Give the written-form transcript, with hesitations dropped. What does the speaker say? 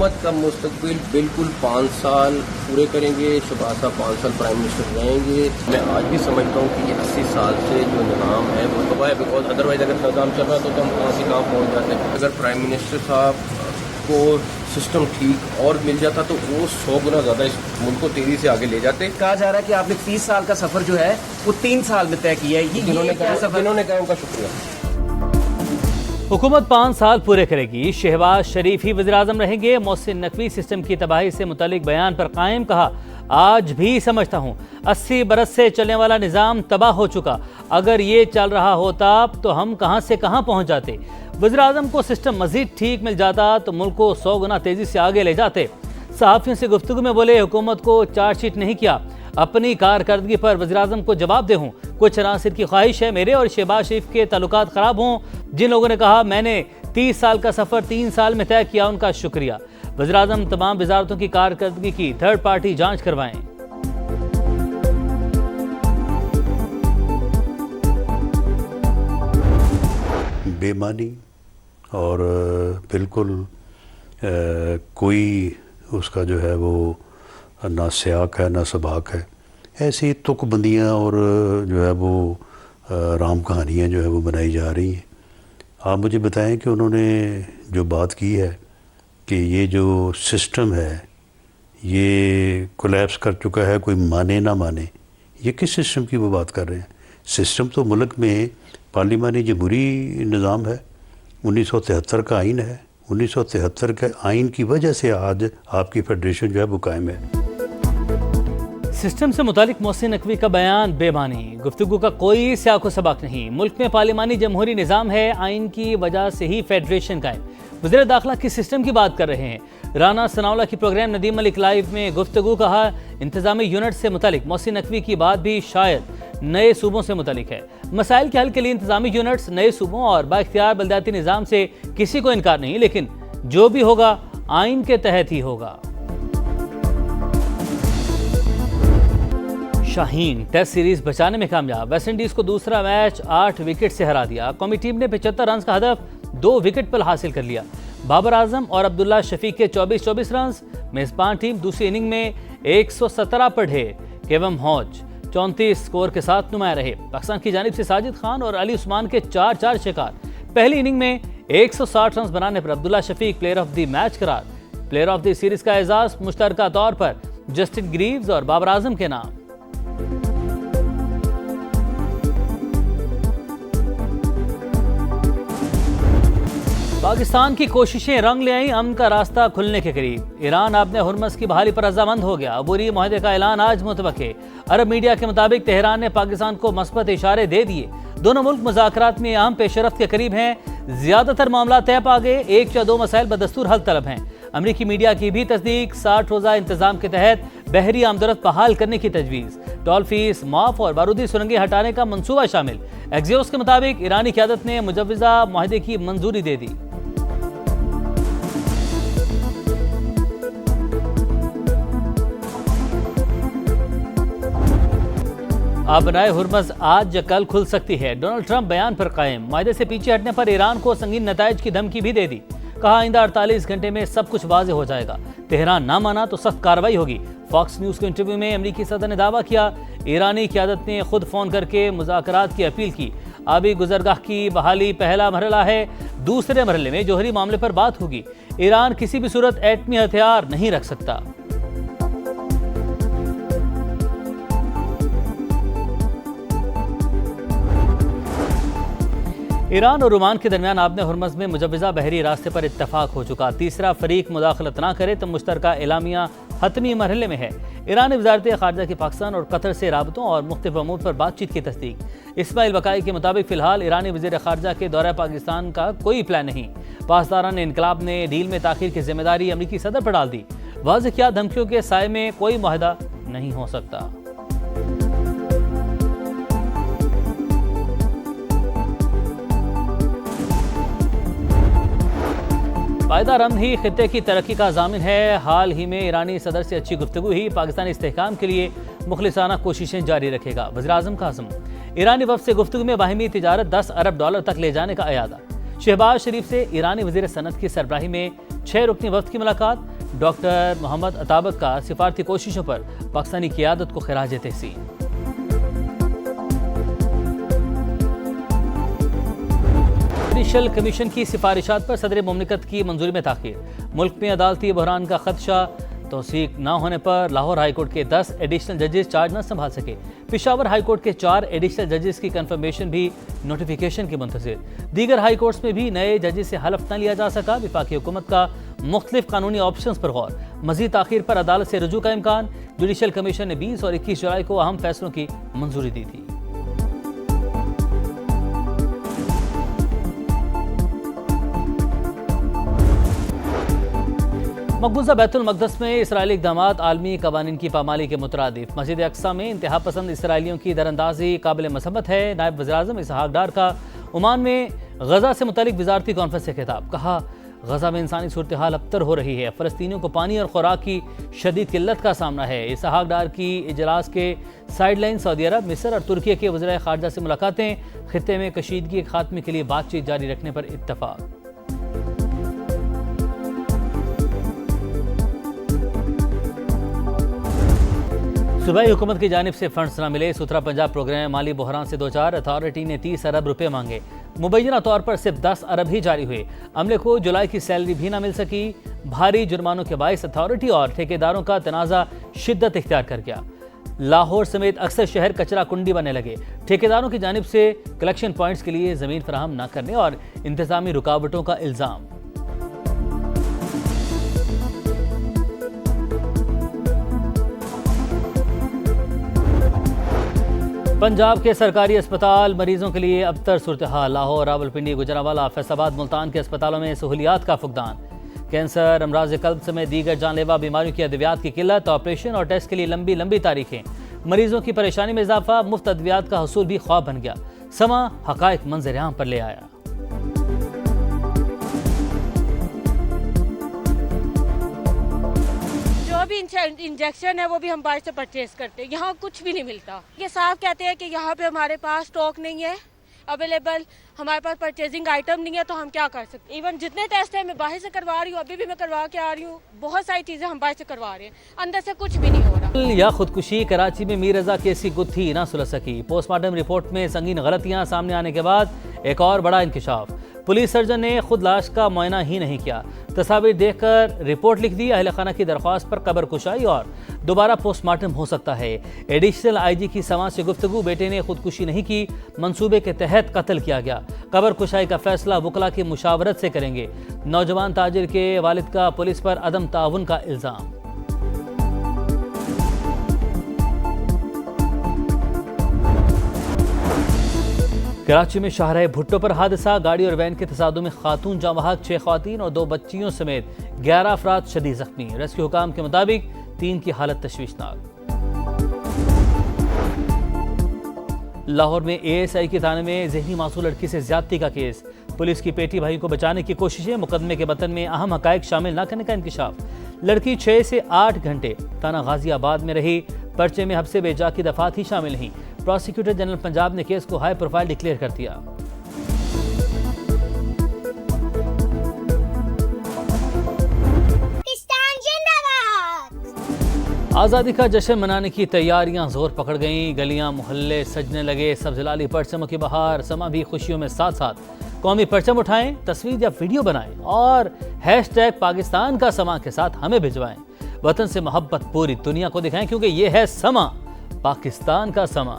हुकूमत का मुस्तकबिल बिल्कुल 5 साल पूरे करेंगे। शहबाज साहब 5 साल प्राइम मिनिस्टर रहेंगे। मैं आज भी समझता हूँ कि ये 80 साल से जो निज़ाम है वो तबाह है। बिकॉज अदरवाइज अगर निज़ाम चल रहा तो हम कहाँ से कहाँ पहुँच जाते। अगर प्राइम मिनिस्टर साहब को सिस्टम ठीक और मिल जाता तो वो 100 गुना ज़्यादा इस मुल्क को तेजी से आगे ले जाते। कहा जा रहा है कि आपने 30 साल का सफर जो है वो 3 साल में तय किया है। जिन्होंने कहा उनका शुक्रिया। हुकूमत 5 साल पूरे करेगी। शहबाज शरीफ ही वज़ीर-ए-आज़म रहेंगे। मोहसिन नकवी सिस्टम की तबाही से मुतालिक बयान पर कायम कहा, आज भी समझता हूँ 80 बरस से चलने वाला निज़ाम तबाह हो चुका। अगर ये चल रहा होता तो हम कहाँ से कहाँ पहुँच जाते। वज़ीर-ए-आज़म को सिस्टम मज़ीद ठीक मिल जाता तो मुल्क को 100 गुना तेज़ी से आगे ले जाते। सहाफ़ियों से गुफ्तगू में बोले, हुकूमत को चार्जशीट नहीं किया, अपनी कारकर्दगी पर वज़ीर-ए-आज़म को जवाब दे हूँ। कुछ अनासिर की ख्वाहिश है मेरे और शहबाज शरीफ के ताल्लुकात ख़राब हों। जिन लोगों ने कहा मैंने 30 साल का सफ़र 3 साल में तय किया, उनका शुक्रिया। वज़ीर-ए-आज़म तमाम वज़ारतों की कारकर्दगी की थर्ड पार्टी जाँच करवाएँ। बेमानी और बिल्कुल कोई उसका जो है वो ना सियाक है ना सबाक है। ऐसी तुकबंदियाँ और जो है वो राम कहानियाँ जो है वो बनाई जा रही हैं। आप मुझे बताएं कि उन्होंने जो बात की है कि ये जो सिस्टम है ये कोलैप्स कर चुका है, कोई माने ना माने, ये किस सिस्टम की वो बात कर रहे हैं। सिस्टम तो मुल्क में पार्लिमानी जमहूरी निज़ाम है, 1973 का आइन है। 1973 के आइन की वजह से आज आपकी फेडरेशन जो है वो कायम है। सिस्टम से मुतालिक मोहसिन नकवी का बयान बेमानी, गुफ्तगू का कोई सियाको सबक नहीं। मुल्क में पार्लिमानी जमहूरी निज़ाम है, आइन की वजह से ही फेडरेशन कायम। वज़ीर दाखिला किस सिस्टम की बात कर रहे हैं। राना सनाउल्लाह की प्रोग्राम नदीम मलिक लाइव में गुफ्तगू, कहा इंतजामी यूनिट से मुतालिक मोहसिन नकवी की बात भी शायद नए सूबों से मुतालिक है। मसाइल के हल के लिए इंतजामी यूनिट्स नए सूबों और बाइख्तियार बलदियाती निज़ाम से किसी को इनकार नहीं, लेकिन जो भी होगा आइन के तहत ही होगा। शाहीन टेस्ट सीरीज बचाने में कामयाब, वेस्टइंडीज को दूसरा मैच 8 विकेट से हरा दिया। कौमी टीम ने 75 रन का हदफ 2 विकेट पर हासिल कर लिया। बाबर आजम और अब्दुल्ला शफीक के 24-24 रन। मेजबान टीम दूसरी इनिंग में 117 पर ढेर। केवम हौज 34 स्कोर के साथ नुमाया रहे। पाकिस्तान की जानिब से साजिद खान और अली उस्मान के 4-4 शिकार। पहली इनिंग में 160 रन बनाने पर Abdullah Shafique player of the match करार। प्लेयर ऑफ द सीरीज का एजाज मुश्तरका तौर पर जस्टिन ग्रीव्स और बाबर आजम के नाम। पाकिस्तान की कोशिशें रंग ले आई, अमन का रास्ता खुलने के करीब। ईरान आपने हुर्मस की बहाली पर रजामंद हो गया। अबूरी मुआहदे का ऐलान आज मुतवक्के। अरब मीडिया के मुताबिक तेहरान ने पाकिस्तान को मस्बत इशारे दे दिए। दोनों मुल्क मुज़ाकरात में अहम पेशरफ्त के करीब हैं। ज्यादातर मामला तय पा गए, एक या दो मसाइल बदस्तूर हल तलब हैं। अमरीकी मीडिया की भी तस्दीक, 60 रोज़ा इंतजाम के तहत बहरी आमदरफ्त बहाल करने की तजवीज़। टोल फीस माफ और बारूदी सुरंगें हटाने का मंसूबा शामिल। एक्सियोस के मुताबिक ईरानी क़यादत ने मुजव्वज़ा मुआहदे की मंजूरी दे दी। आबनाए हुर्मस आज या कल खुल सकती है। डोनाल्ड ट्रंप बयान पर कायम। मुआहदे से पीछे हटने पर ईरान को संगीन नताइज की धमकी भी दे दी। कहा आइंदा 48 घंटे में सब कुछ वाज़ेह हो जाएगा। तेहरान ना माना तो सख्त कार्रवाई होगी। फॉक्स न्यूज़ के इंटरव्यू में अमरीकी सदर ने दावा किया, ईरानी क़यादत ने खुद फ़ोन करके मुज़ाकरात की अपील की। आबी गुजरगाह की बहाली पहला मरहला है। दूसरे मरहले में जौहरी मामले पर बात होगी। ईरान किसी भी सूरत एटमी हथियार नहीं रख सकता। ईरान और ओमान के दरमियान आबने हुर्मस में मुजव्वज़ा बहरी रास्ते पर इत्तफाक हो चुका। तीसरा फरीक मुदाखलत ना करे तो मुश्तरका एलामिया हतमी मरहले में है। ईरानी वज़ारत ख़ारजा की पाकिस्तान और कतर से राबतों और मुख्तलिफ अमूर पर बातचीत की तस्दीक। इस्माइल वकाई के मुताबिक फ़िलहाल ईरानी वज़ीर ख़ारजा के दौरे पाकिस्तान का कोई प्लान नहीं। पासदारान इनकलाब ने डील में ताख़ीर की जिम्मेदारी अमरीकी सदर पर डाल दी। वाज़ेह किया, धमकियों के साए में कोई मुआहदा नहीं हो सकता। पायदार अमन ही खित्ते की तरक्की का ज़ामिन है। हाल ही में ईरानी सदर से अच्छी गुफ्तगू ही पाकिस्तानी इस्तेहकाम के लिए मुखलिसाना कोशिशें जारी रखेगा। वज़ीर-ए-आज़म का अज़्म। ईरानी वफ़द से गुफ्तगू में बाहिमी तिजारत 10 अरब डॉलर तक ले जाने का अयादा। शहबाज शरीफ से ईरानी वज़ीर सनत की सरबराही में 6 रुकनी वफ़द की मुलाकात। डॉक्टर मोहम्मद अताबक का सिफारती कोशिशों पर पाकिस्तानी क़ियादत को खिराज तहसीन। जुडिशल कमीशन की सिफारिशात पर सदर मुमलिकत की मंजूरी में ताख़ीर। मुल्क में अदालती बहरान का खदशा, तौसीक न होने पर लाहौर हाईकोर्ट के 10 एडिशनल जजेस चार्ज न संभाल सके। पेशावर हाईकोर्ट के 4 एडिशनल जजेस की कंफर्मेशन भी नोटिफिकेशन की मुंतज़िर। दीगर हाई कोर्ट्स में भी नए जजेस से हलफ न लिया जा सका। विफाकी हुकूमत का मुख्तलिफ कानूनी ऑप्शंस पर गौर। मजीद ताख़ीर पर अदालत से रुजू का इम्कान। जुडिशल कमीशन ने 20 और 21 जुलाई को अहम फैसलों की मंजूरी दी थी। मकबूजा बैतुल मक़दस में इसराइली इक़दामात आलमी कवानीन की पामाली के मुतरादिफ। मस्जिद अक्सा में इंतहा पसंद इसराइलियों की दरअंदाजी काबिल मसम्मत है। नायब वज़ीर-ए-आज़म इसहाक़ डार का ओमान में गजा से मुतालिक वज़ारती कॉन्फ्रेंस से खिताब। कहा, गजा में इंसानी सूरत हाल अबतर हो रही है। फ़लस्तीनियों को पानी और खुराक की शदीद किल्लत का सामना है। इसहाक़ डार की इजलास के साइडलाइन सऊदी अरब, मिस्र और तुर्की के वज़ीर ख़ारजा से मुलाकातें। ख़ित्ते में कशीदगी के खात्मे के लिए बातचीत जारी रखने पर इत्तफ़ाक़। सूबाई हुकूमत की जानिब से फंड्स न मिले। सुथरा पंजाब प्रोग्राम माली बहरान से दो चार। अथॉरिटी ने 30 अरब रुपए मांगे। मुबैना तौर पर सिर्फ 10 अरब ही जारी हुए। अमले को जुलाई की सैलरी भी न मिल सकी। भारी जुर्मानों के बाइस अथॉरिटी और ठेकेदारों का तनाज़ा शिद्दत इख्तियार कर गया। लाहौर समेत अक्सर शहर कचरा कुंडी बनने लगे। ठेकेदारों की जानिब से कलेक्शन पॉइंट्स के लिए ज़मीन फराहम न करने और इंतज़ामी रुकावटों का इल्ज़ाम। पंजाब के सरकारी अस्पताल मरीजों के लिए अबतर सूरत हाल। लाहौर, रावलपिंडी, गुजरांवाला, फैसलाबाद, मुल्तान के अस्पतालों में सहूलियात का फुकदान। कैंसर, अमराज कल्ब समेत दीगर जानलेवा बीमारियों की अद्वियात की किल्लत। ऑपरेशन और टेस्ट के लिए लंबी लंबी तारीखें। मरीजों की परेशानी में इजाफा। मुफ्त अद्वियात का हसूल भी ख्वाब बन गया। समा हकायक मंजर-ए-आम पर ले आया। भी इंजेक्शन है वो भी हम बाहर से परचेज करते हैं। यहाँ कुछ भी नहीं मिलता। ये साफ कहते हैं कि यहाँ पे हमारे पास स्टॉक नहीं है अवेलेबल, हमारे पास परचेजिंग आइटम नहीं है, तो हम क्या कर सकते। इवन जितने टेस्ट है मैं बाहर से करवा रही हूँ, अभी भी मैं करवा के आ रही हूँ। बहुत सारी चीजें हम बाहर से करवा रहे हैं, अंदर से कुछ भी नहीं हो रहा। या खुदकुशी। कराची में मीर रजा की ऐसी गुत्थी ना सुलझ सकी। पोस्टमार्टम रिपोर्ट में संगीन गलतियां सामने आने के बाद एक और बड़ा इंकशाफ। पुलिस सर्जन ने खुद लाश का मुआयना ही नहीं किया। तस्वीर देखकर रिपोर्ट लिख दी। अहल खाना की दरख्वास्त पर कब्र कुशाई और दोबारा पोस्टमार्टम हो सकता है। एडिशनल आईजी की समा से गुफ्तगू। बेटे ने खुदकुशी नहीं की, मंसूबे के तहत कत्ल किया गया। कब्र कुशाई का फैसला वकला की मुशावरत से करेंगे। नौजवान ताजिर के वालिद का पुलिस पर अदम ताउन का इल्जाम। कराची में शाहराह भुट्टो पर हादसा। गाड़ी और वैन के तसादुम में खातून जांवाहक 6 ख़वातीन और 2 बच्चियों समेत 11 अफराद शदीद जख्मी। रेस्क्यू हुकाम के मुताबिक 3 की हालत तशवीशनाक। लाहौर में ASI के थाने में जहनी मासूम लड़की से ज्यादती का केस। पुलिस की पेटी भाई को बचाने की कोशिशें। मुकदमे के बतन में अहम हकायक शामिल न करने का इंकशाफ। लड़की 6 से 8 घंटे थाना गाजियाबाद में रही। पर्चे में हब्से बेजा की दफात ही शामिल नहीं। प्रोसिक्यूटर जनरल पंजाब ने केस को हाई प्रोफाइल डिक्लेयर कर दिया। आज़ादी का जश्न मनाने की तैयारियां जोर पकड़ गईं। गलियां मोहल्ले सजने लगे। सब्ज़लाली परचमों की बहार। समा भी खुशियों में साथ साथ कौमी परचम उठाएं, तस्वीर या वीडियो बनाएं और हैशटैग पाकिस्तान का समा के साथ हमें भिजवाएं। वतन से मोहब्बत पूरी दुनिया को दिखाएं, क्योंकि ये है समा, पाकिस्तान का समा।